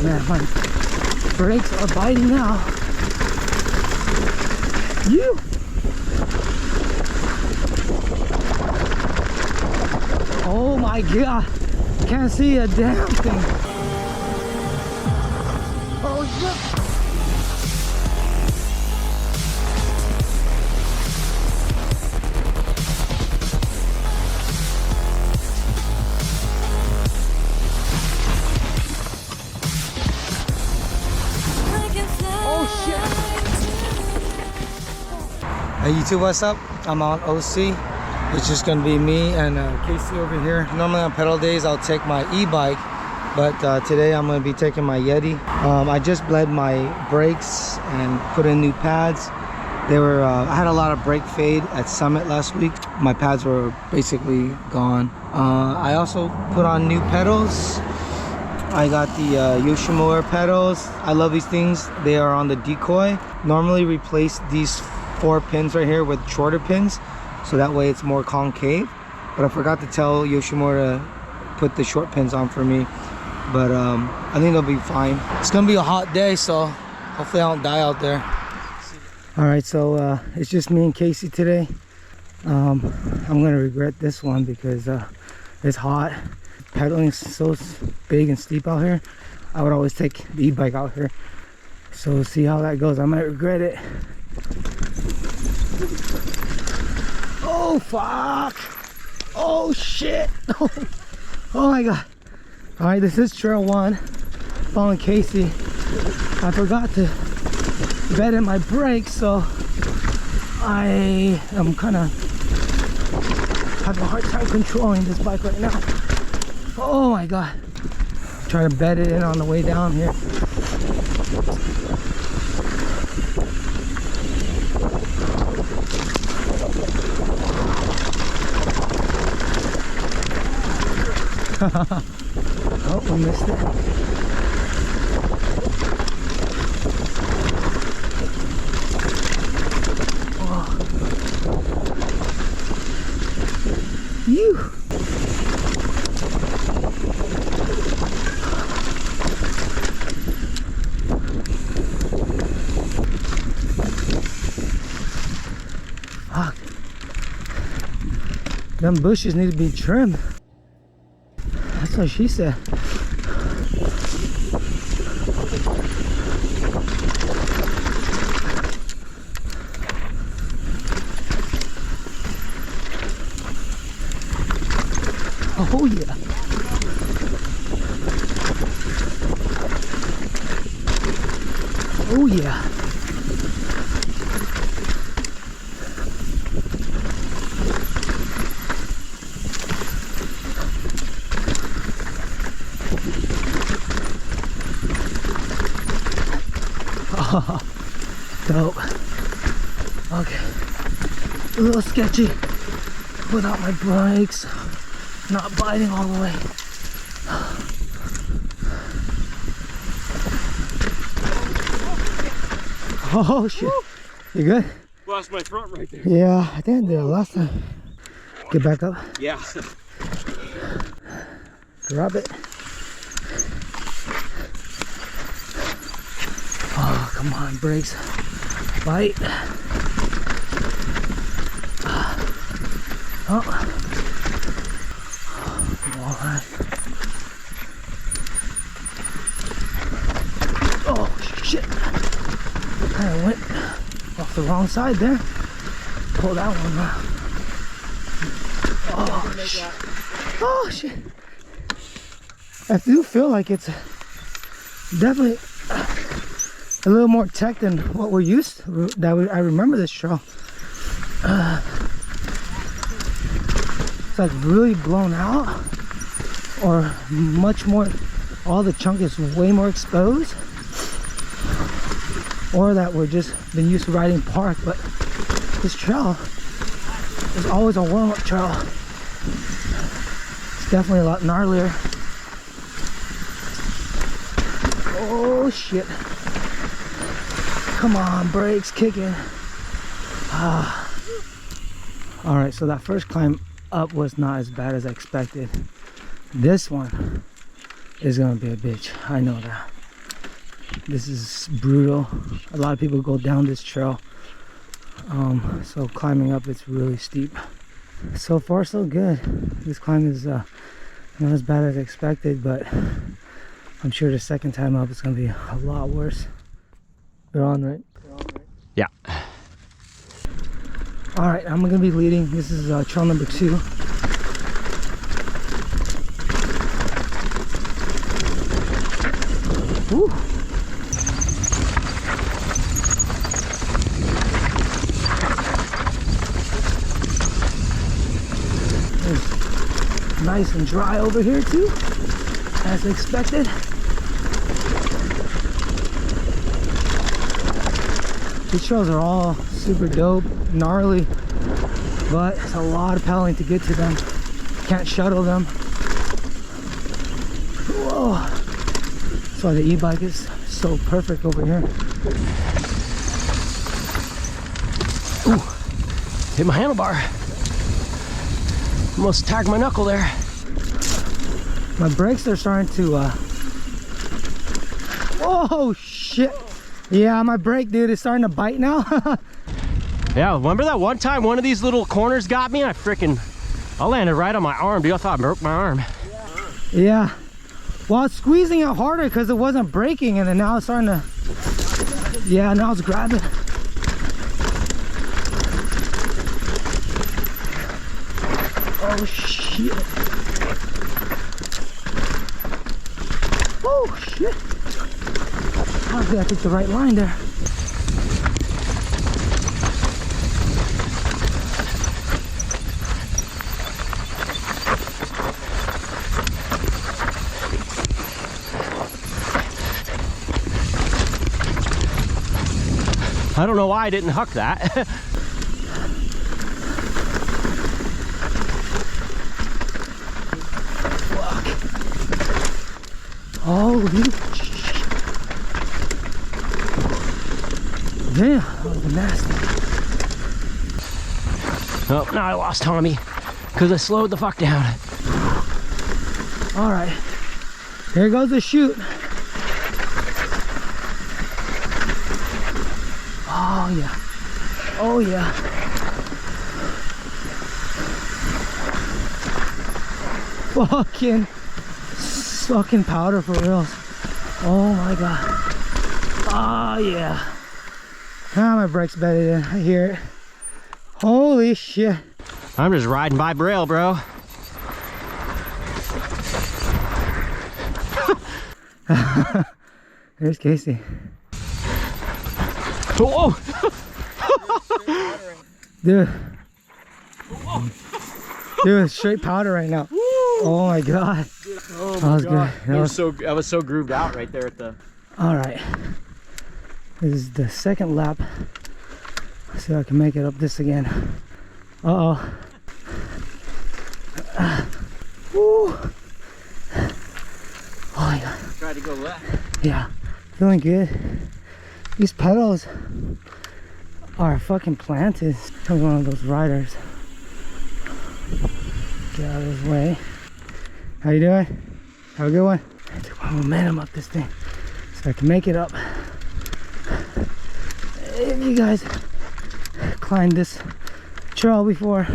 man, my brakes are biting now. You. Oh my god, can't see a damn thing. Oh shit. Oh shit. Hey YouTube, what's up? I'm on OC. It's just gonna be me and Kasey over here. Normally on pedal days I'll take my e-bike, but today I'm gonna be taking my Yeti. I just bled my brakes and put in new pads. They were I had a lot of brake fade at Summit last week. My pads were basically gone. I also put on new pedals. I got the Yoshimura pedals. I love these things. They are on the decoy. Normally replace these 4 pins right here with shorter pins, so that way it's more concave. But I forgot to tell Yoshimura to put the short pins on for me. But I think they'll be fine. It's gonna be a hot day, so hopefully I don't die out there. All right, so it's just me and Kasey today. I'm gonna regret this one because it's hot. Pedaling is so big and steep out here. I would always take the e-bike out here. So we'll see how that goes. I might regret it. Oh fuck! Oh shit! Oh my god! All right, this is trail 1. Following Kasey. I forgot to bed in my brakes, so I am kind of having a hard time controlling this bike right now. Oh my god! Trying to bed it in on the way down here. Oh, we missed it. Oh. You. Fuck. Them bushes need to be trimmed. That's what she said. Oh yeah. Oh yeah. Oh, dope. Okay. A little sketchy without my brakes. Not biting all the way. Oh shit. You good? Lost my front right there. Yeah, I think I did it last time. Get back up. Yeah. Grab it. Oh, come on, brakes. Bite. Oh. All right. Oh, shit. Kind of went off the wrong side there. Pull that one out. Oh, shit. Oh, shit. I do feel like it's definitely a little more tech than what we're used to. I remember this trail. It's like really blown out, or much more, all the chunk is way more exposed, or that we're just been used to riding park. But this trail is always a warm-up trail. It's definitely a lot gnarlier. Oh shit. Come on, brakes kicking. Alright, so that first climb up was not as bad as I expected. This one is gonna be a bitch. I know that. This is brutal. A lot of people go down this trail. So climbing up, it's really steep. So far, so good. This climb is not as bad as expected, but I'm sure the second time up it's gonna be a lot worse. We're on, right? Yeah. All right, I'm gonna be leading. This is trail number 2. Woo. It's nice and dry over here too, as expected. These trails are all super dope, gnarly, but it's a lot of pedaling to get to them. Can't shuttle them. Whoa. That's why the e-bike is so perfect over here. Ooh, hit my handlebar. Almost tagged my knuckle there. My brakes are starting to oh shit. Yeah, my brake, dude, is starting to bite now. Yeah, remember that one time one of these little corners got me? I landed right on my arm, dude. I thought I broke my arm. Yeah. Well, I was squeezing it harder because it wasn't braking, and then now it's starting to, yeah, now it's grabbing. Oh shit. Oh shit. I took the right line there. I don't know why I didn't huck that. Oh, dude. Damn, that was nasty. Oh, now I lost Tommy because I slowed the fuck down. All right, here goes the chute. Oh yeah, oh yeah. Fucking powder for reals. Oh my god. Oh yeah. Ah, my brakes bedded in. I hear it. Holy shit. I'm just riding by braille, bro. There's Kasey. Oh! Dude. Dude, straight powder right now. Oh my god. Oh that was good. I was so grooved out right there at the. All right. This is the second lap. Let's see if I can make it up this again. Uh-oh. Woo. Oh my god. Tried to go left. Yeah. Feeling good. These pedals are fucking planted. I'm one of those riders. Get out of his way. How you doing? Have a good one. I took my momentum up this thing so I can make it up. If you guys climbed this trail before,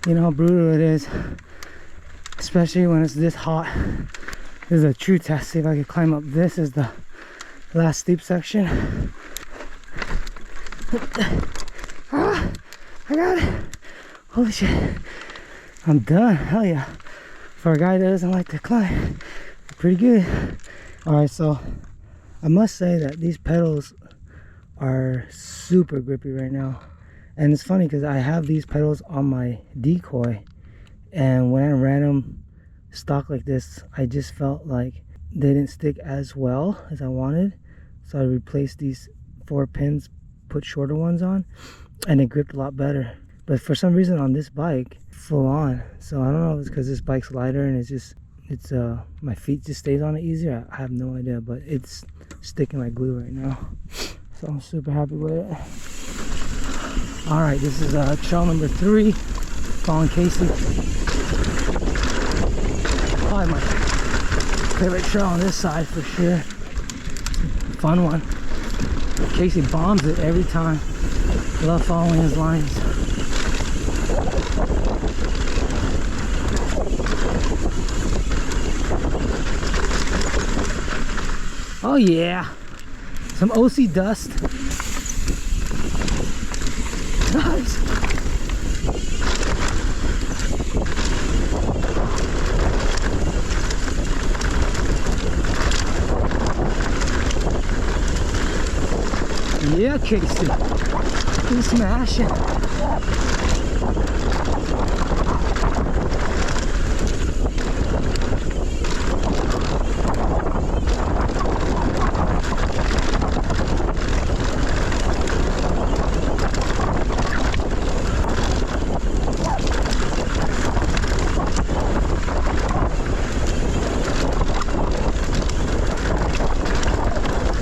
you know how brutal it is, especially when it's this hot. This is a true test. See if I can climb up. This is the last steep section. Ah, I got it. Holy shit. I'm done. Hell yeah. For a guy that doesn't like to climb, pretty good. All right, so I must say that these pedals are super grippy right now. And it's funny because I have these pedals on my decoy, and when I ran them stock like this, I just felt like they didn't stick as well as I wanted. So I replaced these 4 pins, put shorter ones on, and it gripped a lot better. But for some reason on this bike, full on. So I don't know if it's because this bike's lighter and my feet just stays on it easier. I have no idea, but it's sticking like glue right now. So I'm super happy with it. All right, this is trail number 3, following Kasey. Probably my favorite trail on this side for sure. fun one. Kasey bombs it every time. Love following his lines. Oh yeah, some OC dust. Nice. Yeah, Kasey, keep smashing.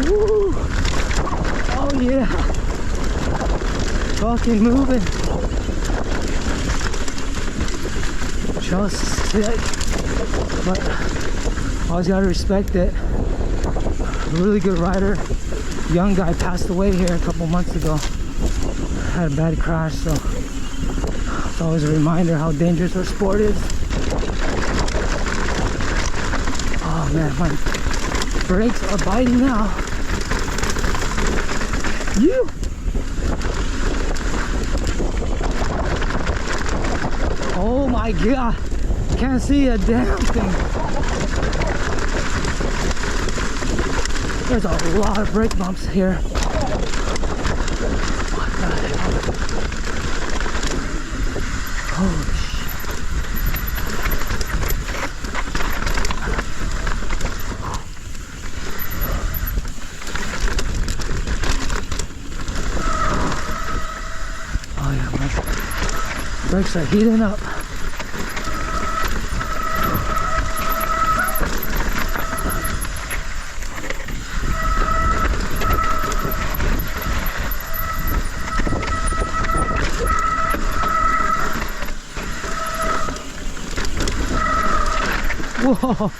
Woo. Oh yeah, fucking moving. Just sick, but always gotta respect it. Really good rider. Young guy passed away here a couple months ago. Had a bad crash, so it's always a reminder how dangerous our sport is. Oh man, my brakes are biting now. You. Oh my god, can't see a damn thing. There's a lot of brake bumps here. What the hell? Holy shit. Oh yeah, my brakes are heating up. Whoa.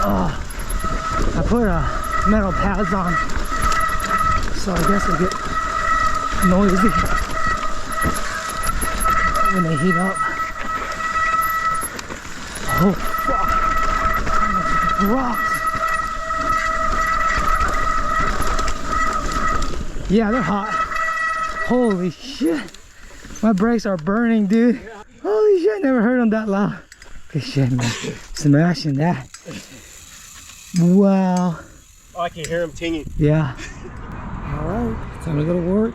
Oh, I put metal pads on, so I guess they get noisy when they heat up. Oh fuck, rocks. Yeah, they're hot. Holy shit. My brakes are burning, dude. Holy shit, never heard them that loud. Good shit, man. Smashing that. Wow. Oh, I can hear him tinging. Yeah. All right, time to go to work.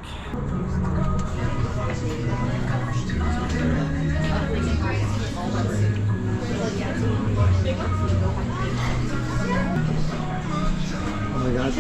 Oh my God,